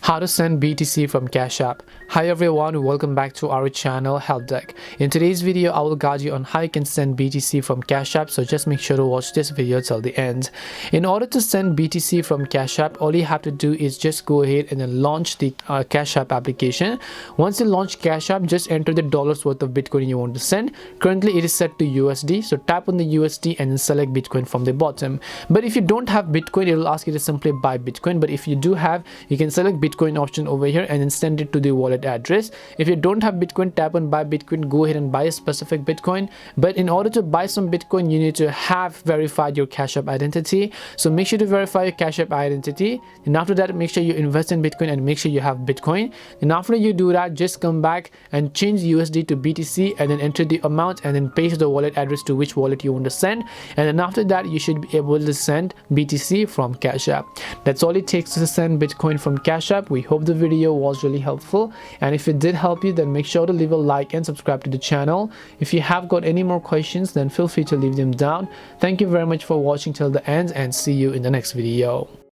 How to send BTC from Cash App. Hi everyone, welcome back to our channel Help Deck. In today's video, I will guide you on how you can send BTC from Cash App, so just make sure to watch this video till the end. In order to send BTC from Cash App, all you have to do is just go ahead and then launch the Cash App application. Once you launch Cash App, just enter the dollars worth of Bitcoin you want to send. Currently it is set to USD, so tap on the USD and then select Bitcoin from the bottom. But if you don't have Bitcoin, it will ask you to simply buy Bitcoin. But if you do have, you can select Bitcoin option over here and then send it to the wallet address. If you don't have Bitcoin, tap on buy Bitcoin, go ahead and buy a specific Bitcoin. But in order to buy some Bitcoin, you need to have verified your Cash App identity. So make sure to verify your Cash App identity, and after that make sure you invest in Bitcoin and make sure you have Bitcoin. And after you do that, just come back and change USD to BTC and then enter the amount and then paste the wallet address to which wallet you want to send. And then after that, you should be able to send BTC from Cash App. That's all it takes to send Bitcoin from Cash App. We hope the video was really helpful, and if it did help you, then make sure to leave a like and subscribe to the channel. If you have got any more questions, then feel free to leave them down. Thank you very much for watching till the end, and see you in the next video.